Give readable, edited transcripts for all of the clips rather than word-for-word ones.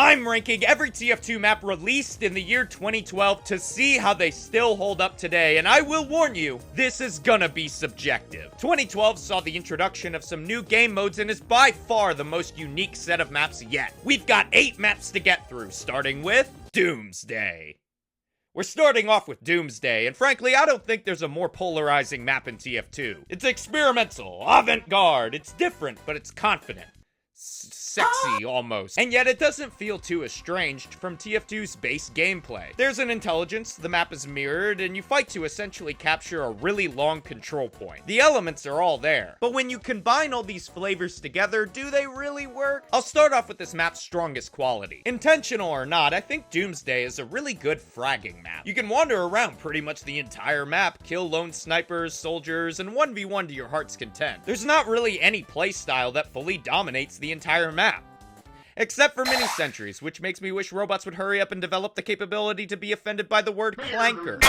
I'm ranking every TF2 map released in the year 2012 to see how they still hold up today, and I will warn you, this is gonna be subjective. 2012 saw the introduction of some new game modes and is by far the most unique set of maps yet. We've got 8 maps to get through, starting with Doomsday. We're starting off with Doomsday, and frankly, I don't think there's a more polarizing map in TF2. It's experimental, avant-garde, it's different, but it's confident. Sexy, almost. And yet it doesn't feel too estranged from TF2's base gameplay. There's an intelligence, the map is mirrored, and you fight to essentially capture a really long control point. The elements are all there. But when you combine all these flavors together, do they really work? I'll start off with this map's strongest quality. Intentional or not, I think Doomsday is a really good fragging map. You can wander around pretty much the entire map, kill lone snipers, soldiers, and 1v1 to your heart's content. There's not really any playstyle that fully dominates the entire map. Except for mini-sentries, which makes me wish robots would hurry up and develop the capability to be offended by the word clanker.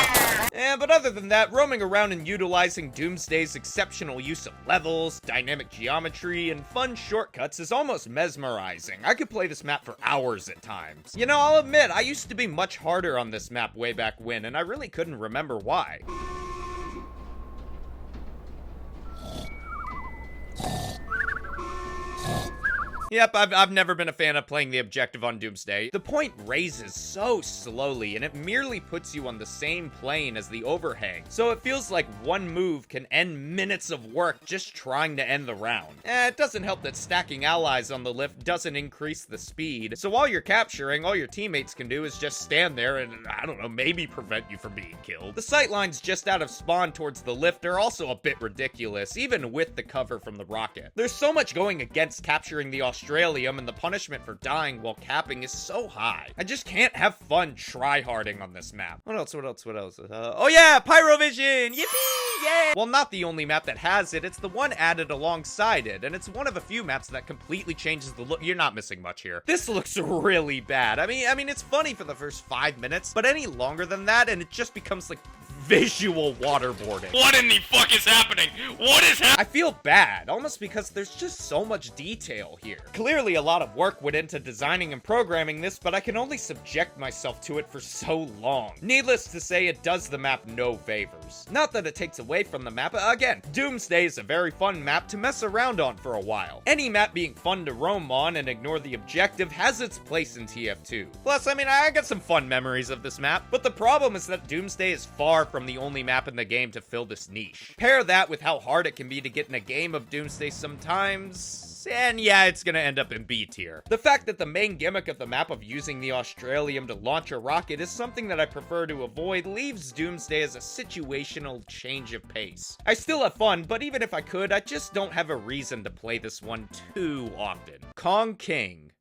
But other than that, roaming around and utilizing Doomsday's exceptional use of levels, dynamic geometry, and fun shortcuts is almost mesmerizing. I could play this map for hours at times. You know, I'll admit, I used to be much harder on this map way back when, and I really couldn't remember why. Yep, I've never been a fan of playing the objective on Doomsday. The point raises so slowly, and it merely puts you on the same plane as the overhang. So it feels like one move can end minutes of work just trying to end the round. It doesn't help that stacking allies on the lift doesn't increase the speed. So while you're capturing, all your teammates can do is just stand there and, I don't know, maybe prevent you from being killed. The sightlines just out of spawn towards the lift are also a bit ridiculous, even with the cover from the rocket. There's so much going against capturing the Australium, and the punishment for dying while capping is so high. I just can't have fun try-harding on this map. What else? Oh yeah, Pyrovision! Yippee! Yay! Well, not the only map that has it, it's the one added alongside it, and it's one of a few maps that completely changes the look. You're not missing much here. This looks really bad. I mean, it's funny for the first 5 minutes, but any longer than that, and it just becomes like visual waterboarding. What in the fuck is happening? What is happening? I feel bad, almost because there's just so much detail here. Clearly a lot of work went into designing and programming this, but I can only subject myself to it for so long. Needless to say, it does the map no favors. Not that it takes away from the map. Again, Doomsday is a very fun map to mess around on for a while. Any map being fun to roam on and ignore the objective has its place in TF2. Plus, I mean, I got some fun memories of this map, but the problem is that Doomsday is far from the only map in the game to fill this niche. Pair that with how hard it can be to get in a game of Doomsday sometimes, and yeah, it's gonna end up in B tier. The fact that the main gimmick of the map of using the Australium to launch a rocket is something that I prefer to avoid leaves Doomsday as a situational change of pace. I still have fun, but even if I could, I just don't have a reason to play this one too often. Kong King.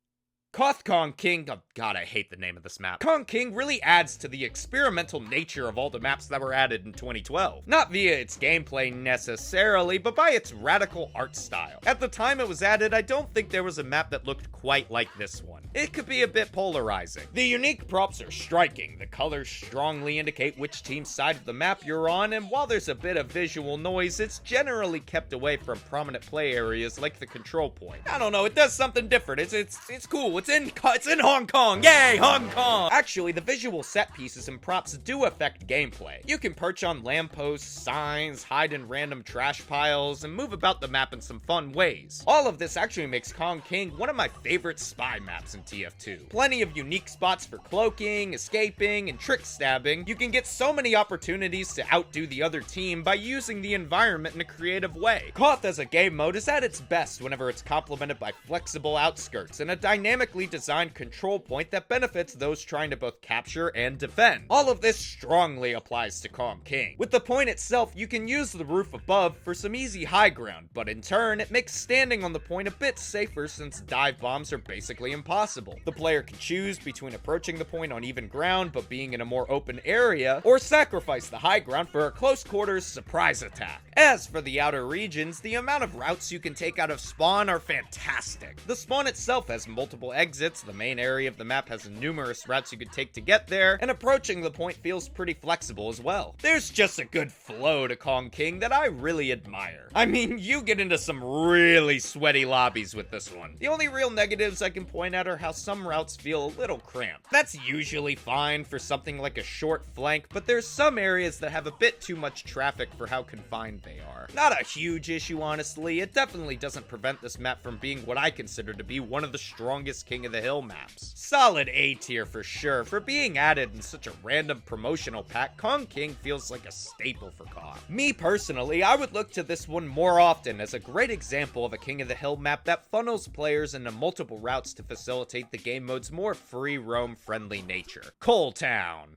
Kong King, oh god, I hate the name of this map. Kong King really adds to the experimental nature of all the maps that were added in 2012. Not via its gameplay necessarily, but by its radical art style. At the time it was added, I don't think there was a map that looked quite like this one. It could be a bit polarizing. The unique props are striking, the colors strongly indicate which team's side of the map you're on, and while there's a bit of visual noise, it's generally kept away from prominent play areas like the control point. I don't know, it does something different. It's cool. It's in Hong Kong. Yay, Hong Kong! Actually, the visual set pieces and props do affect gameplay. You can perch on lampposts, signs, hide in random trash piles, and move about the map in some fun ways. All of this actually makes Kong King one of my favorite spy maps in TF2. Plenty of unique spots for cloaking, escaping, and trick stabbing. You can get so many opportunities to outdo the other team by using the environment in a creative way. Koth as a game mode is at its best whenever it's complemented by flexible outskirts and a dynamically designed control point that benefits those trying to both capture and defend. All of this strongly applies to Kong King. With the point itself, you can use the roof above for some easy high ground, but in turn, it makes standing on the point a bit safer since dive bombs are basically impossible. The player can choose between approaching the point on even ground but being in a more open area, or sacrifice the high ground for a close quarters surprise attack. As for the outer regions, the amount of routes you can take out of spawn are fantastic. The spawn itself has multiple exits, the main area of the map has numerous routes you could take to get there, and approaching the point feels pretty flexible as well. There's just a good flow to Kong King that I really admire. I mean, you get into some really sweaty lobbies with this one. The only real negatives I can point out are how some routes feel a little cramped. That's usually fine for something like a short flank, but there's some areas that have a bit too much traffic for how confined they are. Not a huge issue, honestly. It definitely doesn't prevent this map from being what I consider to be one of the strongest King of the Hill maps. Solid A tier for sure. For being added in such a random promotional pack, Kong King feels like a staple for COD. Me personally, I would look to this one more often as a great example of a King of the Hill map that funnels players into multiple routes to facilitate the game mode's more free roam friendly nature. Coaltown.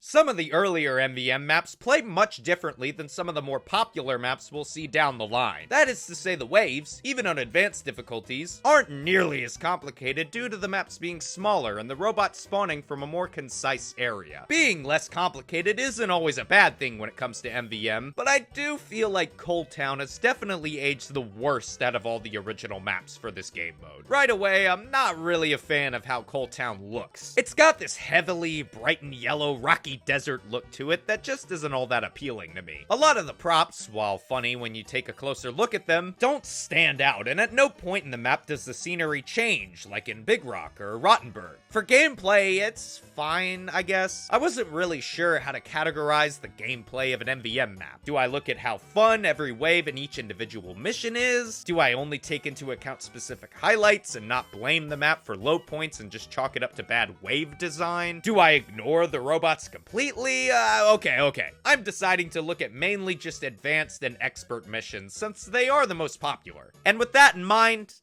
Some of the earlier MVM maps play much differently than some of the more popular maps we'll see down the line. That is to say, the waves, even on advanced difficulties, aren't nearly as complicated due to the maps being smaller and the robots spawning from a more concise area. Being less complicated isn't always a bad thing when it comes to MVM, but I do feel like Coaltown has definitely aged the worst out of all the original maps for this game mode. Right away, I'm not really a fan of how Coaltown looks. It's got this heavily bright and yellow rocky desert look to it that just isn't all that appealing to me. A lot of the props, while funny when you take a closer look at them, don't stand out, and at no point in the map does the scenery change, like in Bigrock or Rottenburg. For gameplay, it's fine, I guess. I wasn't really sure how to categorize the gameplay of an MVM map. Do I look at how fun every wave in each individual mission is? Do I only take into account specific highlights and not blame the map for low points and just chalk it up to bad wave design? Do I ignore the robots completely? Okay. I'm deciding to look at mainly just advanced and expert missions, since they are the most popular. And with that in mind,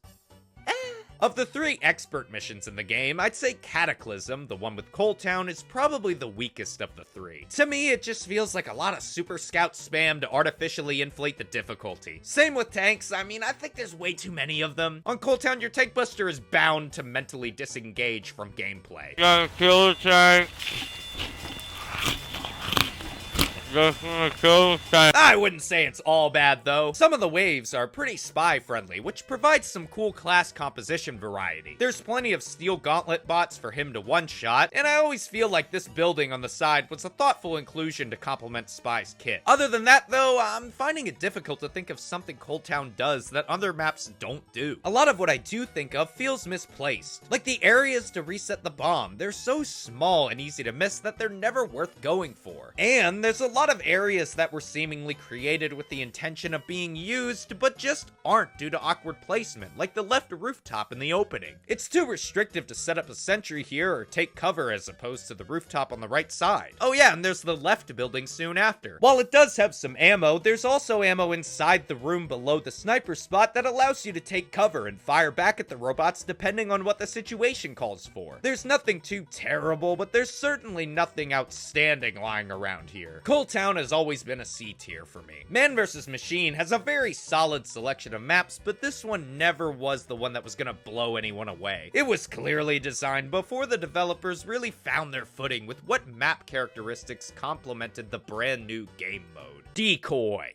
of the 3 expert missions in the game, I'd say Cataclysm, the one with Coaltown, is probably the weakest of the 3. To me, it just feels like a lot of Super Scout spam to artificially inflate the difficulty. Same with tanks. I mean, I think there's way too many of them. On Coaltown, your tank buster is bound to mentally disengage from gameplay. Gotta kill the tank. I wouldn't say it's all bad though. Some of the waves are pretty spy friendly, which provides some cool class composition variety. There's plenty of steel gauntlet bots for him to one-shot, and I always feel like this building on the side was a thoughtful inclusion to complement Spy's kit. Other than that though, I'm finding it difficult to think of something Coaltown does that other maps don't do. A lot of what I do think of feels misplaced. Like the areas to reset the bomb, they're so small and easy to miss that they're never worth going for. And there's a lot of areas that were seemingly created with the intention of being used, but just aren't due to awkward placement, like the left rooftop in the opening. It's too restrictive to set up a sentry here or take cover as opposed to the rooftop on the right side. Oh yeah, and there's the left building soon after. While it does have some ammo, there's also ammo inside the room below the sniper spot that allows you to take cover and fire back at the robots depending on what the situation calls for. There's nothing too terrible, but there's certainly nothing outstanding lying around here. Coaltown has always been a C tier for me. Man vs. Machine has a very solid selection of maps, but this one never was the one that was gonna blow anyone away. It was clearly designed before the developers really found their footing with what map characteristics complemented the brand new game mode. Decoy.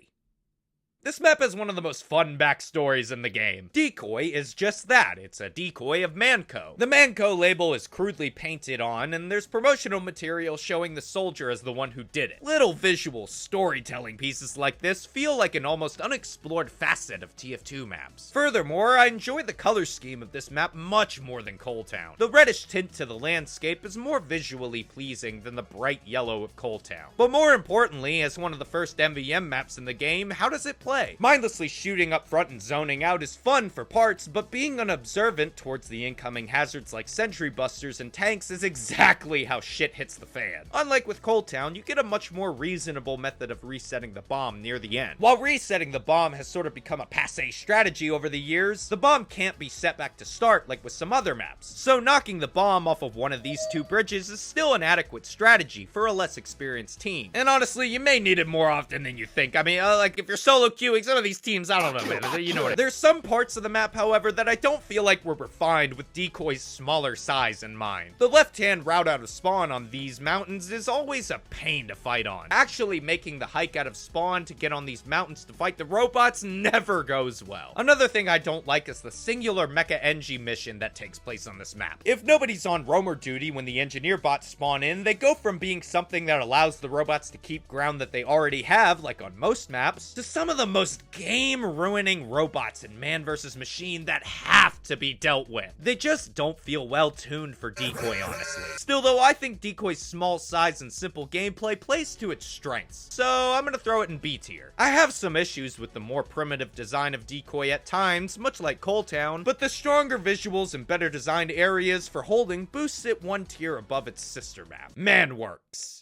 This map has one of the most fun backstories in the game. Decoy is just that, it's a decoy of Manco. The Manco label is crudely painted on, and there's promotional material showing the soldier as the one who did it. Little visual storytelling pieces like this feel like an almost unexplored facet of TF2 maps. Furthermore, I enjoy the color scheme of this map much more than Coaltown. The reddish tint to the landscape is more visually pleasing than the bright yellow of Coaltown. But more importantly, as one of the first MVM maps in the game, how does it play? Mindlessly shooting up front and zoning out is fun for parts, but being unobservant towards the incoming hazards like sentry busters and tanks is exactly how shit hits the fan. Unlike with Coaltown, you get a much more reasonable method of resetting the bomb near the end. While resetting the bomb has sort of become a passé strategy over the years, the bomb can't be set back to start like with some other maps. So knocking the bomb off of one of these 2 bridges is still an adequate strategy for a less experienced team. And honestly, you may need it more often than you think. I mean, like if you're solo queuing. Some of these teams, I don't know, man. You know what? There's some parts of the map, however, that I don't feel like were refined with Decoy's smaller size in mind. The left-hand route out of spawn on these mountains is always a pain to fight on. Actually making the hike out of spawn to get on these mountains to fight the robots never goes well. Another thing I don't like is the singular Mecha Engie mission that takes place on this map. If nobody's on roamer duty when the engineer bots spawn in, they go from being something that allows the robots to keep ground that they already have, like on most maps, to some of the most game-ruining robots in Man vs. Machine that have to be dealt with. They just don't feel well-tuned for Decoy, honestly. Still though, I think Decoy's small size and simple gameplay plays to its strengths, so I'm gonna throw it in B tier. I have some issues with the more primitive design of Decoy at times, much like Coaltown, but the stronger visuals and better designed areas for holding boosts it one tier above its sister map, Mannworks.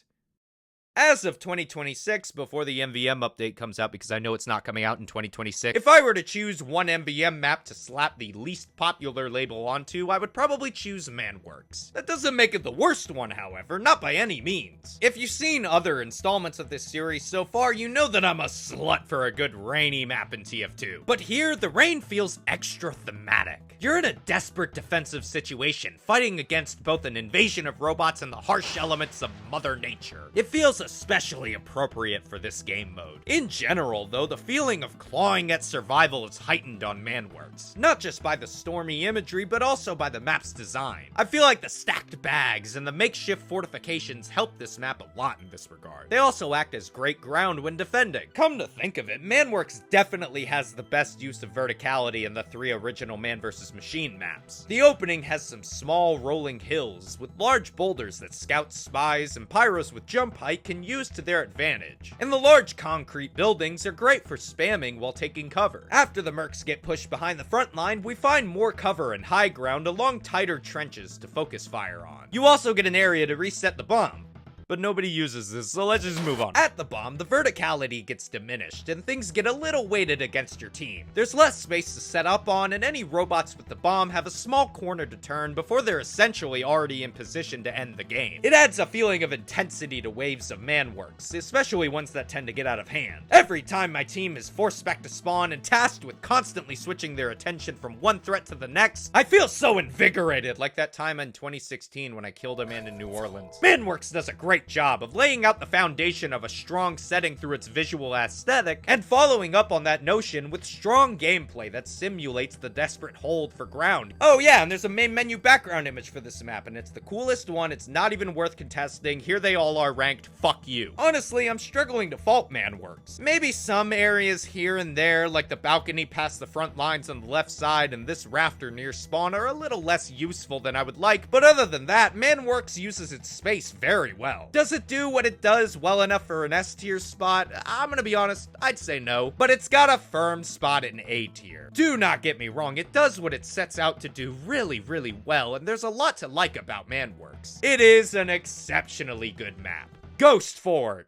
As of 2026, before the MVM update comes out, because I know it's not coming out in 2026, if I were to choose one MVM map to slap the least popular label onto, I would probably choose Mannworks. That doesn't make it the worst one, however, not by any means. If you've seen other installments of this series so far, you know that I'm a slut for a good rainy map in TF2. But here, the rain feels extra thematic. You're in a desperate defensive situation, fighting against both an invasion of robots and the harsh elements of Mother Nature. It feels especially appropriate for this game mode. In general, though, the feeling of clawing at survival is heightened on Mannworks, not just by the stormy imagery, but also by the map's design. I feel like the stacked bags and the makeshift fortifications help this map a lot in this regard. They also act as great ground when defending. Come to think of it, Mannworks definitely has the best use of verticality in the three original Man vs. Machine maps. The opening has some small rolling hills with large boulders that scouts, spies, and pyros with jump height can use to their advantage. And the large concrete buildings are great for spamming while taking cover. After the mercs get pushed behind the front line, we find more cover and high ground along tighter trenches to focus fire on. You also get an area to reset the bomb, but nobody uses this, so let's just move on. At the bomb, the verticality gets diminished, and things get a little weighted against your team. There's less space to set up on, and any robots with the bomb have a small corner to turn before they're essentially already in position to end the game. It adds a feeling of intensity to waves of Mannworks, especially ones that tend to get out of hand. Every time my team is forced back to spawn and tasked with constantly switching their attention from one threat to the next, I feel so invigorated, like that time in 2016 when I killed a man in New Orleans. Mannworks does a great job of laying out the foundation of a strong setting through its visual aesthetic, and following up on that notion with strong gameplay that simulates the desperate hold for ground. Oh yeah, and there's a main menu background image for this map, and it's the coolest one. It's not even worth contesting. Here they all are ranked, fuck you. Honestly, I'm struggling to fault Mannworks. Maybe some areas here and there, like the balcony past the front lines on the left side and this rafter near spawn, are a little less useful than I would like, but other than that, Mannworks uses its space very well. Does it do what it does well enough for an S tier spot? I'm gonna be honest, I'd say no, but it's got a firm spot in A tier. Do not get me wrong, it does what it sets out to do really, really well, and there's a lot to like about Mannworks. It is an exceptionally good map. Ghost Fort.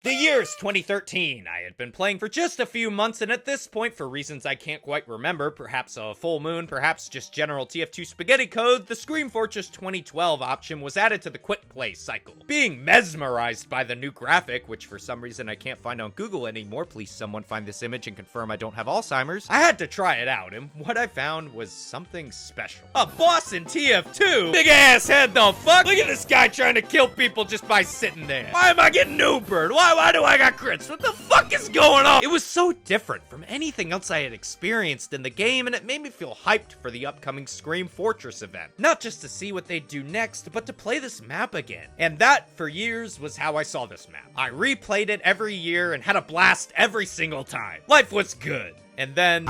The year's 2013. I had been playing for just a few months, and at this point, for reasons I can't quite remember, perhaps a full moon, perhaps just general TF2 spaghetti code, the Scream Fortress 2012 option was added to the quick play cycle. Being mesmerized by the new graphic, which for some reason I can't find on Google anymore, please someone find this image and confirm I don't have Alzheimer's, I had to try it out, and what I found was something special. A boss in TF2? Big ass head, the fuck? Look at this guy trying to kill people just by sitting there. Why am I getting Ubered? Why do I got crits? What the fuck is going on? It was so different from anything else I had experienced in the game, and it made me feel hyped for the upcoming Scream Fortress event. Not just to see what they'd do next, but to play this map again. And that, for years, was how I saw this map. I replayed it every year and had a blast every single time. Life was good. And then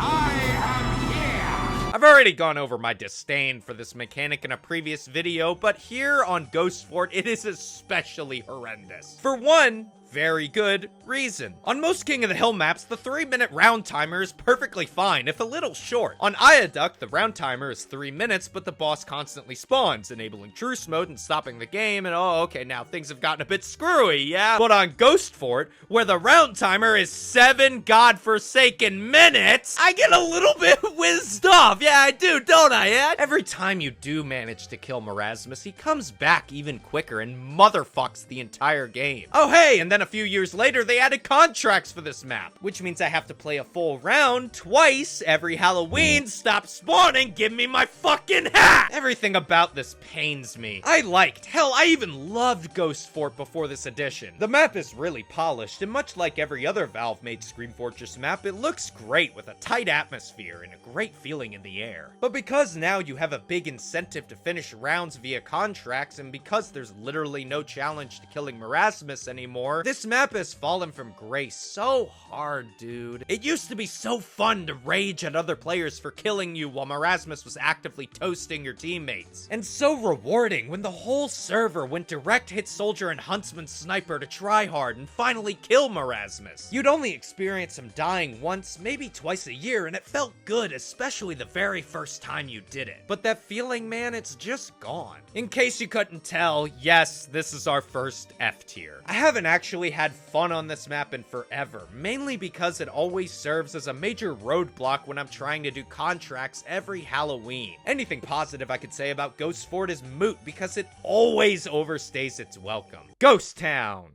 I've already gone over my disdain for this mechanic in a previous video, but here on Ghost Fort, it is especially horrendous. For one, very good reason. On most King of the Hill maps, the 3-minute round timer is perfectly fine, if a little short. On Viaduct, the round timer is 3 minutes, but the boss constantly spawns, enabling truce mode and stopping the game, and oh, okay, now things have gotten a bit screwy, yeah? But on Ghost Fort, where the round timer is 7 godforsaken minutes, I get a little bit whizzed off. Yeah, I do, don't I, yeah? Every time you do manage to kill Marasmus, he comes back even quicker and motherfucks the entire game. Oh, hey, and then then a few years later, they added contracts for this map, which means I have to play a full round twice every Halloween. Stop spawning, give me my fucking hat! Everything about this pains me. Hell, I even loved Ghost Fort before this edition. The map is really polished, and much like every other Valve-made Scream Fortress map, it looks great with a tight atmosphere and a great feeling in the air. But because now you have a big incentive to finish rounds via contracts, and because there's literally no challenge to killing Marasmus anymore, this map has fallen from grace so hard, dude. It used to be so fun to rage at other players for killing you while Marasmus was actively toasting your teammates. And so rewarding when the whole server went direct hit soldier and huntsman sniper to try hard and finally kill Marasmus. You'd only experience him dying once, maybe twice a year, and it felt good, especially the very first time you did it. But that feeling, man, it's just gone. In case you couldn't tell, yes, this is our first F tier. I haven't actually had fun on this map in forever, mainly because it always serves as a major roadblock when I'm trying to do contracts every Halloween. Anything positive I could say about Ghost Fort is moot because it always overstays its welcome. Ghost Town.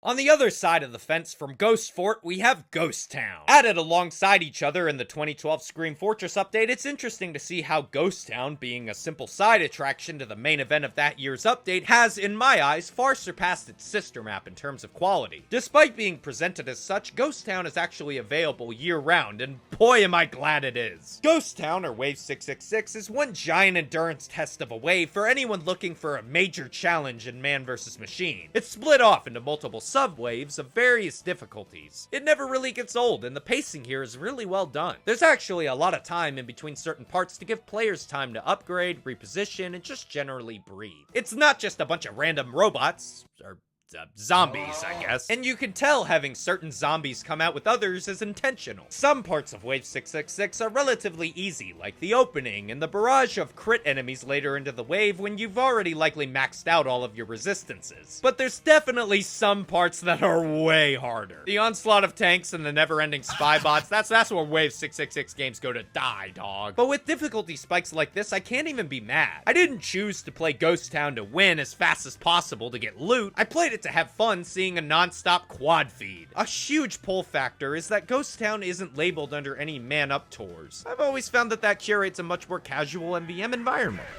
On the other side of the fence from Ghost Fort, we have Ghost Town. Added alongside each other in the 2012 Scream Fortress update, it's interesting to see how Ghost Town, being a simple side attraction to the main event of that year's update, has, in my eyes, far surpassed its sister map in terms of quality. Despite being presented as such, Ghost Town is actually available year-round, and boy am I glad it is. Ghost Town, or Wave 666, is one giant endurance test of a wave for anyone looking for a major challenge in Man vs. Machine. It's split off into multiple subwaves of various difficulties. It never really gets old, and the pacing here is really well done. There's actually a lot of time in between certain parts to give players time to upgrade, reposition, and just generally breathe. It's not just a bunch of random robots, or zombies, I guess. And you can tell having certain zombies come out with others is intentional. Some parts of Wave 666 are relatively easy, like the opening and the barrage of crit enemies later into the wave when you've already likely maxed out all of your resistances. But there's definitely some parts that are way harder. The onslaught of tanks and the never-ending spy bots, that's where Wave 666 games go to die, dog. But with difficulty spikes like this, I can't even be mad. I didn't choose to play Ghost Town to win as fast as possible to get loot. I played it to have fun seeing a non-stop quad feed. A huge pull factor is that Ghost Town isn't labeled under any man-up tours. I've always found that curates a much more casual MVM environment.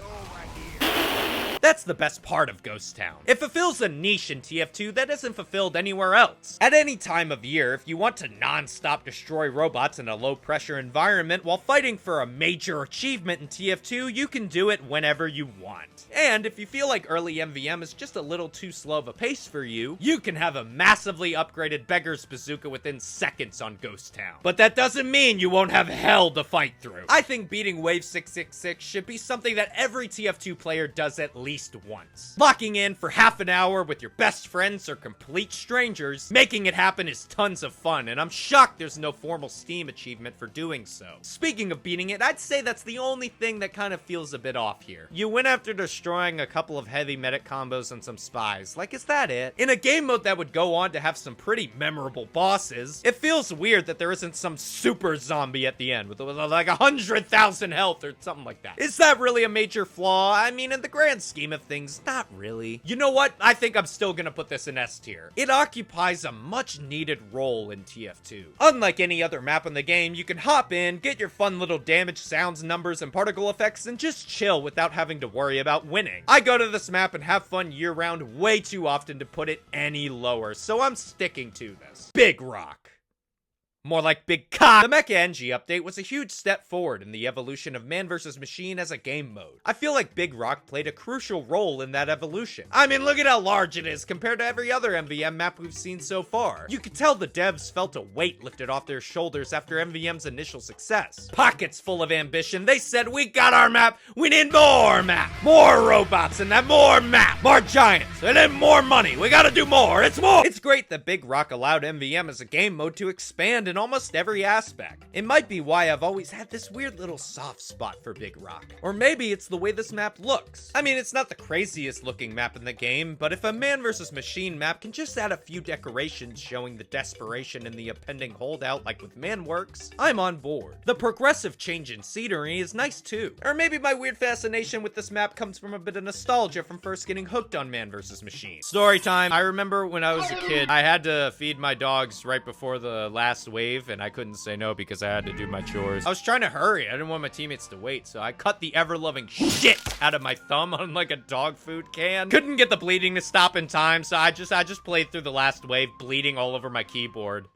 That's the best part of Ghost Town. It fulfills a niche in TF2 that isn't fulfilled anywhere else. At any time of year, if you want to non-stop destroy robots in a low-pressure environment while fighting for a major achievement in TF2, you can do it whenever you want. And if you feel like early MVM is just a little too slow of a pace for you, you can have a massively upgraded Beggar's Bazooka within seconds on Ghost Town. But that doesn't mean you won't have hell to fight through. I think beating Wave 666 should be something that every TF2 player does at least once. Locking in for half an hour with your best friends or complete strangers, making it happen is tons of fun, and I'm shocked there's no formal Steam achievement for doing so. Speaking of beating it, I'd say that's the only thing that kind of feels a bit off here. You win after destroying a couple of heavy medic combos and some spies. Like, is that it? In a game mode that would go on to have some pretty memorable bosses, it feels weird that there isn't some super zombie at the end with like 100,000 health or something like that. Is that really a major flaw? I mean, in the grand scheme of things, not really. You know what? I think I'm still gonna put this in S tier. It occupies a much needed role in TF2. Unlike any other map in the game, you can hop in, get your fun little damage, sounds, numbers, and particle effects, and just chill without having to worry about winning. I go to this map and have fun year-round way too often to put it any lower, so I'm sticking to this. Bigrock. More like Big Cock. The Mecha NG update was a huge step forward in the evolution of Man vs. Machine as a game mode. I feel like Bigrock played a crucial role in that evolution. I mean, look at how large it is compared to every other MVM map we've seen so far. You could tell the devs felt a weight lifted off their shoulders after MVM's initial success. Pockets full of ambition, they said, we got our map, we need more map, more robots, and that more map, more giants, and then more money, we gotta do more, it's more! It's great that Bigrock allowed MVM as a game mode to expand in almost every aspect. It might be why I've always had this weird little soft spot for Bigrock. Or maybe it's the way this map looks. I mean, it's not the craziest looking map in the game, but if a man versus machine map can just add a few decorations showing the desperation in the impending holdout like with Mannworks, I'm on board. The progressive change in scenery is nice too. Or maybe my weird fascination with this map comes from a bit of nostalgia from first getting hooked on Man vs. Machine. Story time. I remember when I was a kid, I had to feed my dogs right before the last wave, and I couldn't say no because I had to do my chores. I was trying to hurry. I didn't want my teammates to wait, so I cut the ever-loving shit out of my thumb on like a dog food can. Couldn't get the bleeding to stop in time, so I just played through the last wave, bleeding all over my keyboard.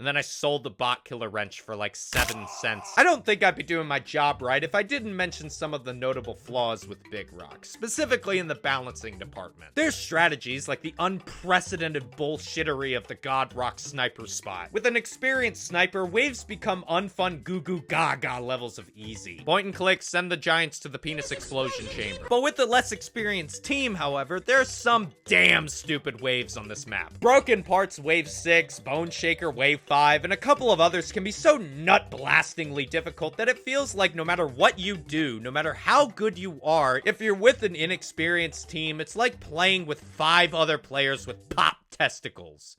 And then I sold the bot killer wrench for like 7 cents. I don't think I'd be doing my job right if I didn't mention some of the notable flaws with Bigrock, specifically in the balancing department. There's strategies like the unprecedented bullshittery of the Godrock sniper spot. With an experienced sniper, waves become unfun goo goo gaga levels of easy. Point and click, send the giants to the penis explosion chamber. But with the less experienced team, however, there's some damn stupid waves on this map. Broken Parts Wave 6, Bone Shaker Wave 5, and a couple of others can be so nut-blastingly difficult that it feels like no matter what you do, no matter how good you are, if you're with an inexperienced team, it's like playing with 5 other players with pop testicles.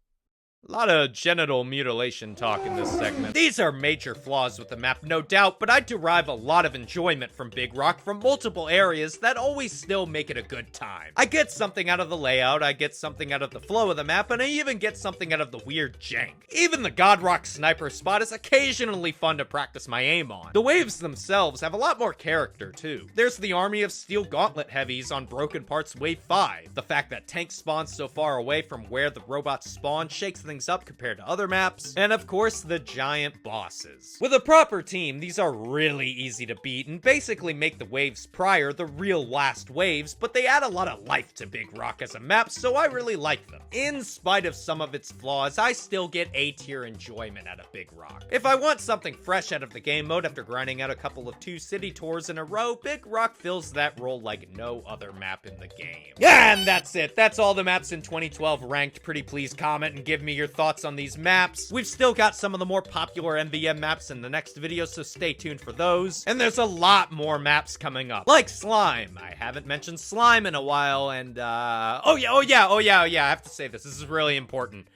A lot of genital mutilation talk in this segment. These are major flaws with the map, no doubt, but I derive a lot of enjoyment from Bigrock from multiple areas that always still make it a good time. I get something out of the layout, I get something out of the flow of the map, and I even get something out of the weird jank. Even the Godrock sniper spot is occasionally fun to practice my aim on. The waves themselves have a lot more character, too. There's the army of steel gauntlet heavies on Broken Parts Wave 5. The fact that tanks spawn so far away from where the robots spawn shakes things up compared to other maps, and of course the giant bosses. With a proper team, these are really easy to beat and basically make the waves prior the real last waves, but they add a lot of life to Bigrock as a map, so I really like them. In spite of some of its flaws, I still get A-tier enjoyment out of Bigrock. If I want something fresh out of the game mode after grinding out a couple of 2 city tours in a row, Bigrock fills that role like no other map in the game. And that's it. That's all the maps in 2012 ranked. Pretty please comment and give me your thoughts on these maps. We've still got some of the more popular MVM maps in the next video, so stay tuned for those. And there's a lot more maps coming up, like Slime. I haven't mentioned Slime in a while, and oh yeah, I have to say this. This is really important.